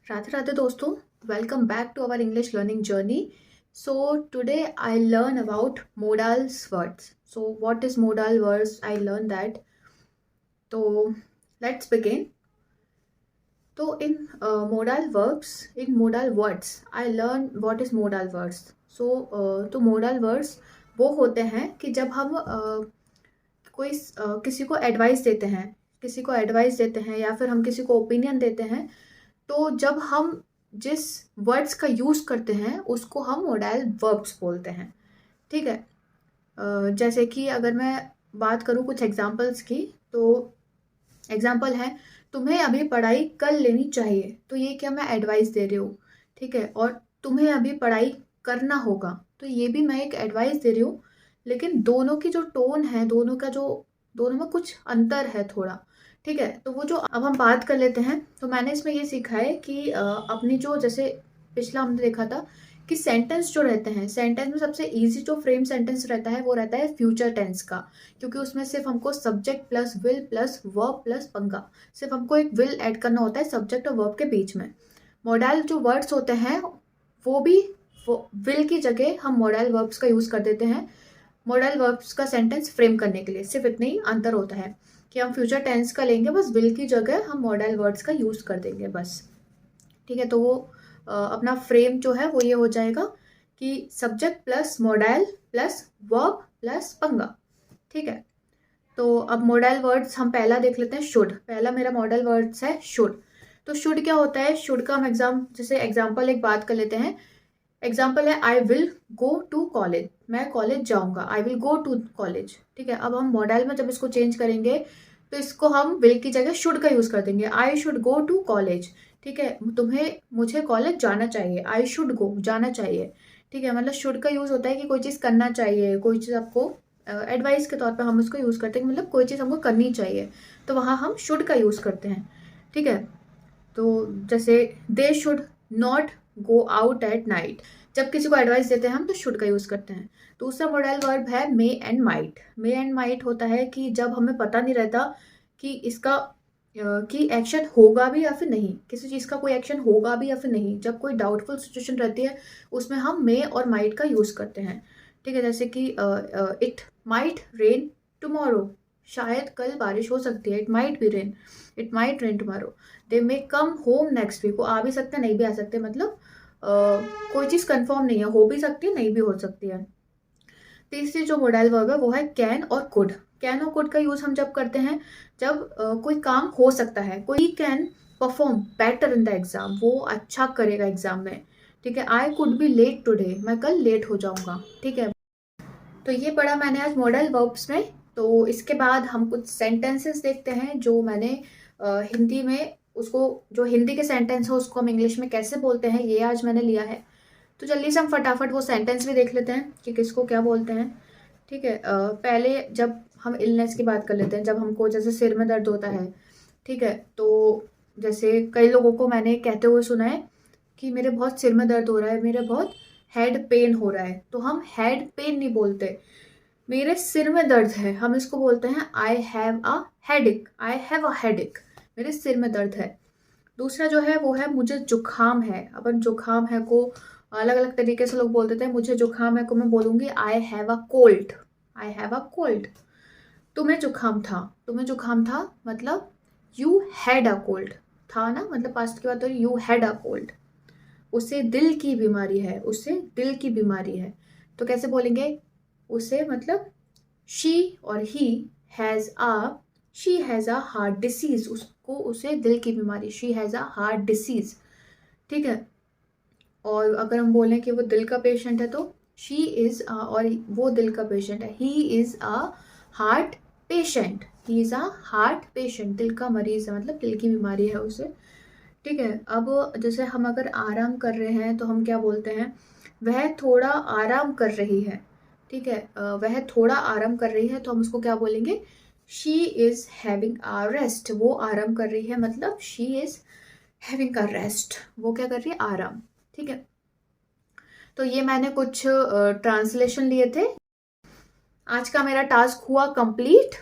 राधे राधे दोस्तों, welcome back to our English learning journey. So today I learn about modals words. So what is modal words? I learned that. So let's begin. So in modal verbs, in modal words, I learn what is modal words. So तो modal words वो होते हैं कि जब हम किसी को advice देते हैं, या फिर हम किसी को ओपिनियन देते हैं. तो जब हम जिस वर्ड्स का यूज़ करते हैं उसको हम मोडाइल वर्ब्स बोलते हैं. ठीक है. जैसे कि अगर मैं बात करूँ कुछ एग्जांपल्स की, तो एग्जांपल है, तुम्हें अभी पढ़ाई कर लेनी चाहिए. तो ये क्या, मैं एडवाइस दे रही हूँ. ठीक है. और तुम्हें अभी पढ़ाई करना होगा, तो ये भी मैं एक एडवाइस दे रही हूँ. लेकिन दोनों की जो टोन है, दोनों में कुछ अंतर है थोड़ा. ठीक है. तो वो जो अब हम बात कर लेते हैं, तो मैंने इसमें ये सीखा है कि अपनी जो, जैसे पिछला हमने देखा था कि सेंटेंस जो रहते हैं, सेंटेंस में सबसे इजी जो फ्रेम सेंटेंस रहता है वो रहता है फ्यूचर टेंस का. क्योंकि उसमें सिर्फ हमको subject plus will plus verb plus पंगा, सिर्फ हमको एक विल ऐड करना होता है सब्जेक्ट और वर्ब के बीच में. मॉडल जो वर्ड्स होते हैं वो भी विल की जगह हम मॉडल वर्ब्स का यूज़ कर देते हैं. मॉडल वर्ब्स का सेंटेंस फ्रेम करने के लिए सिर्फ इतना ही अंतर होता है कि हम फ्यूचर टेंस का लेंगे, बस विल की जगह हम मॉडल वर्ड्स का यूज़ कर देंगे बस. ठीक है. तो वो अपना फ्रेम जो है वो ये हो जाएगा कि subject plus model plus verb plus पंगा. ठीक है. तो अब मॉडल वर्ड्स हम पहला देख लेते हैं, शुड. पहला मेरा मॉडल वर्ड्स है शुड. तो शुड क्या होता है? शुड का हम जैसे एग्जाम्पल एक बात कर लेते हैं. एग्जाम्पल है, I will go to college. मैं कॉलेज जाऊंगा. I will go to college. ठीक है. अब हम मॉडल में जब इसको चेंज करेंगे तो इसको हम विल की जगह शुड का यूज कर देंगे. I should go to college. ठीक है. मुझे कॉलेज जाना चाहिए. आई शुड गो, जाना चाहिए. ठीक है. मतलब शुड का यूज होता है कि कोई चीज़ करना चाहिए, कोई चीज़ आपको एडवाइस के तौर पे हम उसको यूज़ करते हैं. मतलब कोई चीज़ हमको करनी चाहिए, तो वहाँ हम शुड का यूज़ करते हैं. ठीक है. तो जैसे they should not go out at night. जब किसी को एडवाइस देते हैं हम तो शुड का यूज़ करते हैं. दूसरा मॉडल वर्ब है may and might. May and might होता है कि जब हमें पता नहीं रहता कि इसका कि एक्शन होगा भी या फिर नहीं, किसी चीज़ का कोई एक्शन होगा भी या फिर नहीं. जब कोई डाउटफुल सिचुएशन रहती है उसमें हम मे और माइट का यूज़ करते हैं. ठीक है. जैसे कि इट माइट रेन टुमारो. शायद कल बारिश हो सकती है. It might be rain. It might rain tomorrow. They may come home next week. वो आ भी सकते हैं, नहीं भी आ सकते. मतलब कोई चीज़ कंफर्म नहीं है, हो भी सकती है, नहीं भी हो सकती है. तीसरी जो मॉडल वर्ब है वो है कैन और कुड. कैन और कुड का यूज़ हम जब करते हैं जब कोई काम हो सकता है. कोई can perform better in the exam. वो अच्छा करेगा एग्जाम में. ठीक है. I could be late today. मैं कल लेट हो जाऊंगा. ठीक है. तो ये पढ़ा मैंने आज मॉडल वर्ब्स में. तो इसके बाद हम कुछ सेंटेंसेस देखते हैं जो मैंने हिंदी में, उसको जो हिंदी के सेंटेंस है उसको हम इंग्लिश में कैसे बोलते हैं, ये आज मैंने लिया है. तो जल्दी से हम फटाफट वो सेंटेंस भी देख लेते हैं कि किसको क्या बोलते हैं. ठीक है. पहले जब हम इलनेस की बात कर लेते हैं, जब हमको जैसे सिर में दर्द होता है. ठीक है. तो जैसे कई लोगों को मैंने कहते हुए सुना है कि मेरे बहुत सिर में दर्द हो रहा है, मेरे बहुत हेड पेन हो रहा है. तो हम हेड पेन नहीं बोलते, मेरे सिर में दर्द है, हम इसको बोलते हैं I have a headache. I have a headache. मेरे सिर में दर्द है. दूसरा जो है वो है मुझे जुकाम है. अपन जुकाम है को अलग अलग तरीके से लोग बोल देते हैं. मुझे जुकाम है को मैं बोलूँगी I have a cold. I have a cold. तुम्हें जुकाम था. तुम्हें जुकाम था मतलब यू हैड अ कोल्ड. था ना, मतलब पास्ट की बात हो रही, यू हैड अ कोल्ड. उसे दिल की बीमारी है. उसे दिल की बीमारी है. तो कैसे बोलेंगे उसे, मतलब शी और he has a she has a heart disease. उसको, उसे दिल की बीमारी, she has a heart disease. ठीक है. और अगर हम बोलें कि वो दिल का पेशेंट है तो शी इज़, और वो दिल का पेशेंट है, he is a heart patient. He is a heart patient. दिल का मरीज़ है, मतलब दिल की बीमारी है उसे. ठीक है. अब जैसे हम अगर आराम कर रहे हैं तो हम क्या बोलते हैं, वह थोड़ा आराम कर रही है. ठीक है. वह थोड़ा आराम कर रही है तो हम उसको क्या बोलेंगे, she is having a rest. वो आराम कर रही है, मतलब she is having a rest. वो क्या कर रही है, आराम. ठीक है. तो ये मैंने कुछ ट्रांसलेशन लिए थे. आज का मेरा टास्क हुआ कंप्लीट,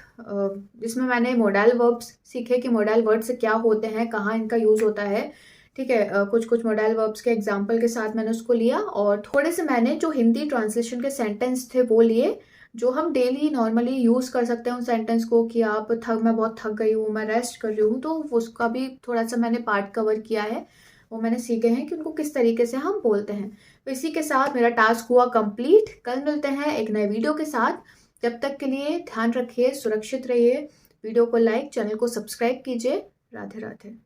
जिसमें मैंने मॉडल वर्ब्स सीखे कि मॉडल वर्ड से क्या होते हैं, कहाँ इनका यूज़ होता है. ठीक है। कुछ कुछ मॉडल वर्ब्स के एग्जाम्पल के साथ मैंने उसको लिया, और थोड़े से मैंने जो हिंदी ट्रांसलेशन के सेंटेंस थे वो लिए, जो हम डेली नॉर्मली यूज़ कर सकते हैं उन सेंटेंस को, कि मैं बहुत थक गई हूँ, मैं रेस्ट कर रही हूँ, तो उसका भी थोड़ा सा मैंने पार्ट कवर किया है। वो मैंने सीखे हैं कि उनको किस तरीके से हम बोलते हैं। तो इसी के साथ मेरा टास्क हुआ कंप्लीट। कल मिलते हैं एक नए वीडियो के साथ। जब तक के लिए ध्यान रखिए, सुरक्षित रहिए। वीडियो को लाइक, चैनल को सब्सक्राइब कीजिए। राधे राधे।